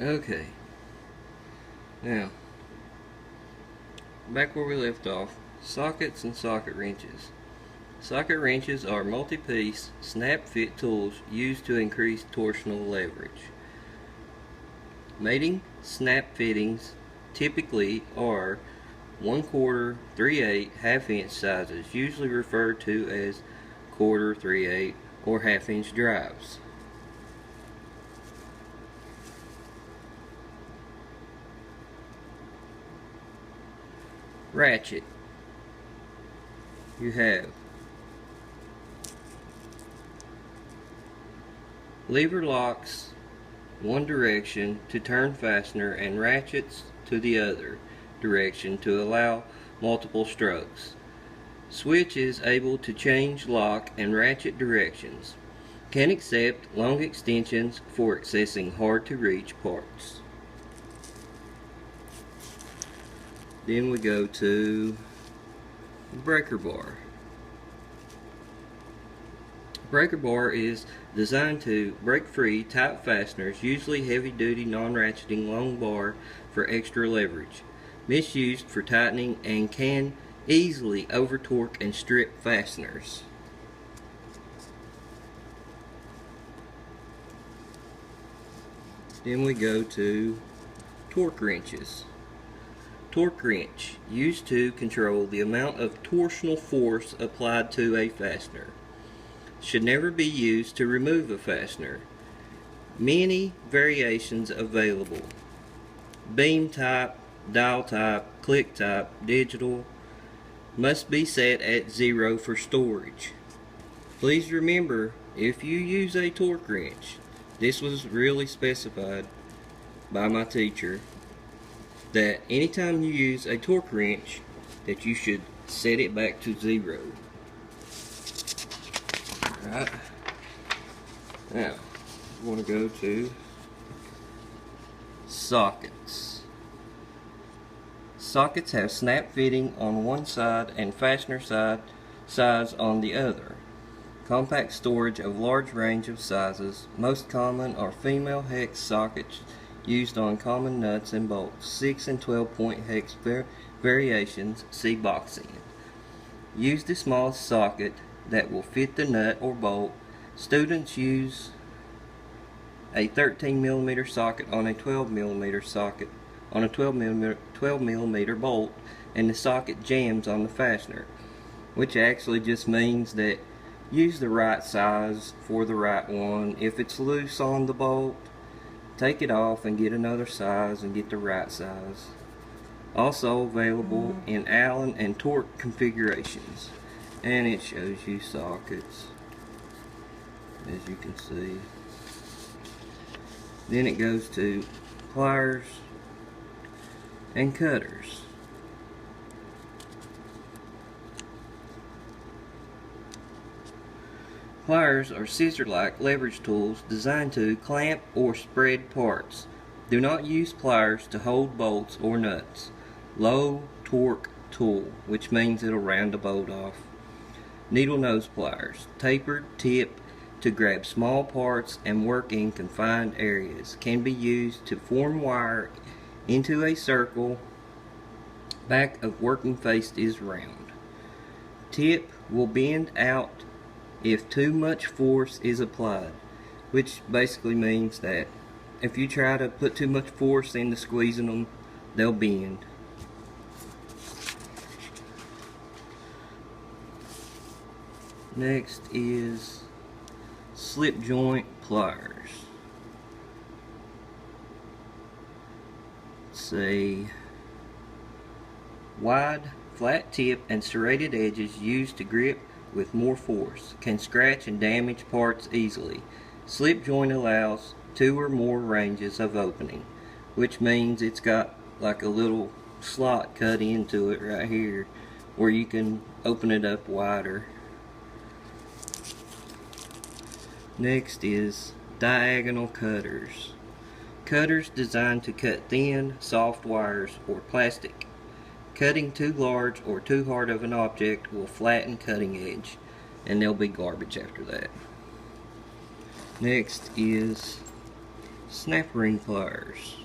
Okay, now back where we left off, sockets and socket wrenches. Socket wrenches are multi-piece snap fit tools used to increase torsional leverage. Mating snap fittings typically are 1/4, 3/8, half-inch sizes, usually referred to as 1/4, 3/8, or half-inch drives. Ratchet. You have lever locks one direction to turn fastener and ratchets to the other direction to allow multiple strokes. Switch is able to change lock and ratchet directions. Can accept long extensions for accessing hard to reach parts. Then we go to breaker bar. Breaker bar is designed to break free tight fasteners, usually heavy duty non-ratcheting long bar for extra leverage. Misused for tightening and can easily over torque and strip fasteners. Then we go to torque wrenches. Torque wrench, used to control the amount of torsional force applied to a fastener. Should never be used to remove a fastener. Many variations available. Beam type, dial type, click type, digital. Must be set at 0 for storage. Please remember, if you use a torque wrench, this was really specified by my teacher, that anytime you use a torque wrench, that you should set it back to 0. Alright, now we want to go to sockets. Sockets have snap fitting on one side and fastener size on the other. Compact storage of large range of sizes. Most common are female hex sockets used on common nuts and bolts. 6 and 12 point hex variations, see box end. Use the smallest socket that will fit the nut or bolt. Students use a 13mm socket on a 12mm socket on a 12mm bolt, and the socket jams on the fastener, which actually just means that use the right size for the right one. If it's loose on the bolt, take it off and get another size and get the right size. Also available in Allen and torque configurations, and it shows you sockets, as you can see. Then it goes to pliers and cutters. Pliers are scissor-like leverage tools designed to clamp or spread parts. Do not use pliers to hold bolts or nuts. Low torque tool, which means it'll round a bolt off. Needle nose pliers, tapered tip to grab small parts and work in confined areas. Can be used to form wire into a circle. Back of working face is round. Tip will bend out if too much force is applied, which basically means that if you try to put too much force into squeezing them, they'll bend. Next is slip joint pliers. Say wide, flat tip and serrated edges used to grip with more force. Can scratch and damage parts easily. Slip joint allows 2 or more ranges of opening, which means it's got like a little slot cut into it right here where you can open it up wider. Next is diagonal cutters. Cutters designed to cut thin, soft wires or plastic. Cutting too large or too hard of an object will flatten cutting edge, and they'll be garbage after that. Next is Snap ring pliers.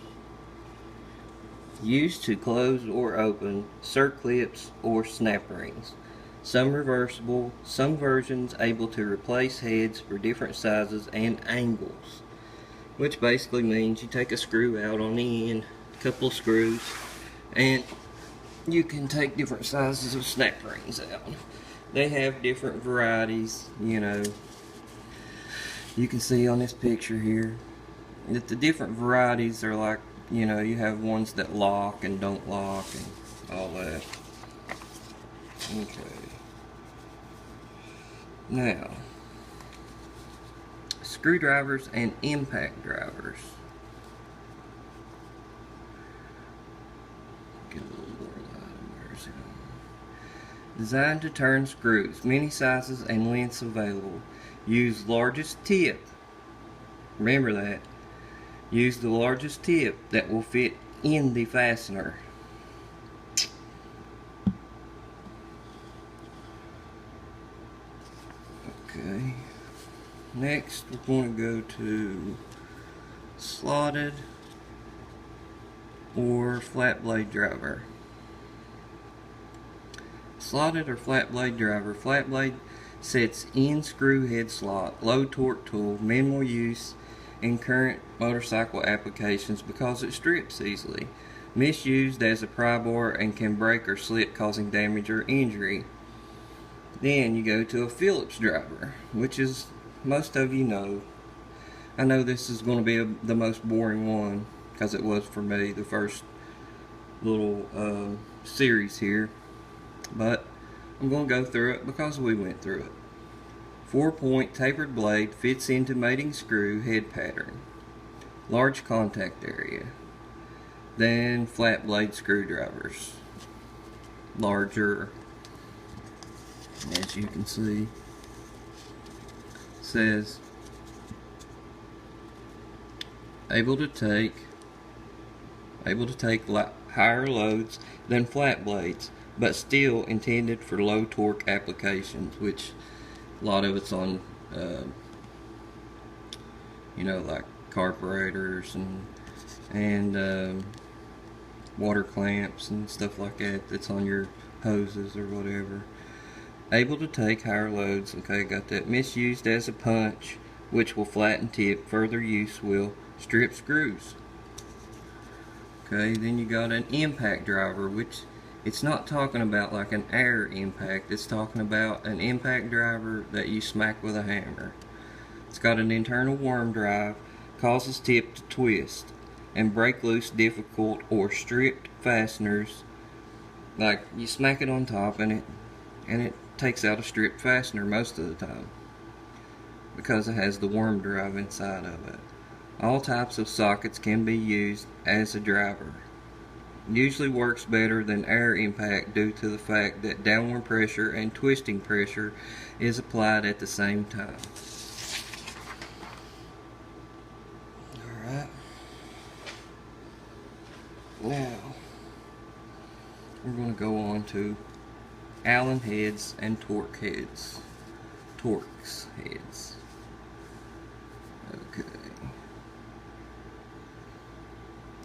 Used to close or open circlips or snap rings. Some reversible, some versions able to replace heads for different sizes and angles. Which basically means you take a screw out on the end, a couple of screws, and you can take different sizes of snap rings out. They have different varieties, you know. You can see on this picture here that the different varieties are like, you know, you have ones that lock and don't lock and all that. Okay. Now, screwdrivers and impact drivers. Get a little more light. Where is it? Designed to turn screws, many sizes and lengths available. Use largest tip. Remember that. Use the largest tip that will fit in the fastener. Okay. Next, we're going to go to slotted or flat blade driver. Slotted or flat blade driver. Flat blade sets in screw head slot. Low torque tool. Minimal use in current motorcycle applications because it strips easily. Misused as a pry bar and can break or slip, causing damage or injury. Then you go to a Phillips driver, which is, most of you know. I know this is going to be the most boring one, because it was for me, the first little series here. But I'm going to go through it because we went through it. 4-point tapered blade fits into mating screw head pattern. Large contact area. Then flat blade screwdrivers. Larger, as you can see. Says able to take higher loads than flat blades, but still intended for low torque applications, which a lot of it's on you know, like carburetors and water clamps and stuff like that, that's on your hoses or whatever. Able to take higher loads. Okay, got that. Misused as a punch, which will flatten tip. Further use will strip screws. Okay, then you got an impact driver, which it's not talking about like an air impact. It's talking about an impact driver that you smack with a hammer. It's got an internal worm drive, causes tip to twist and break loose difficult or stripped fasteners. Like you smack it on top and it takes out a stripped fastener most of the time because it has the worm drive inside of it. All types of sockets can be used as a driver. Usually works better than air impact due to the fact that downward pressure and twisting pressure is applied at the same time. Alright. Now, we're going to go on to Allen heads and Torx heads. Okay.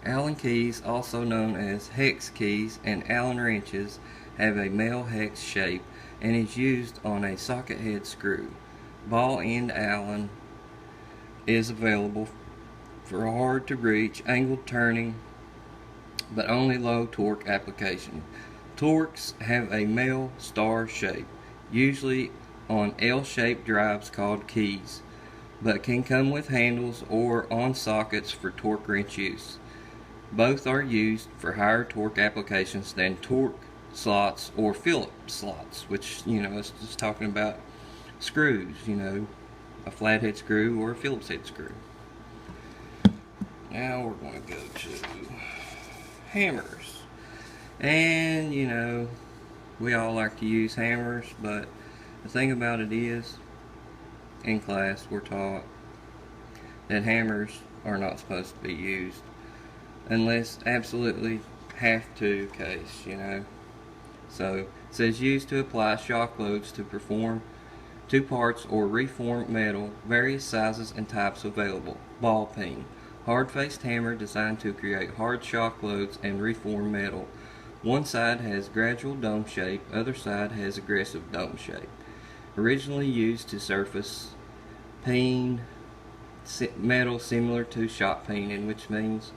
Allen keys, also known as hex keys and Allen wrenches, have a male hex shape and is used on a socket head screw. Ball end Allen is available for a hard to reach angled turning but only low torque application. Torx have a male star shape, usually on L-shaped drives called keys, but can come with handles or on sockets for torque wrench use. Both are used for higher torque applications than Torx slots or Phillips slots, which, you know, it's just talking about screws, you know, a flathead screw or a Phillips head screw. Now we're going to go to hammers. And, you know, we all like to use hammers, but the thing about it is, in class we're taught that hammers are not supposed to be used unless absolutely have to case, you know. So it says used to apply shock loads to perform two parts or reform metal, various sizes and types available. Ball peen, Hard-faced hammer designed to create hard shock loads and reform metal. One side has gradual dome shape, other side has aggressive dome shape. Originally used to surface peen metal similar to shot peening, which means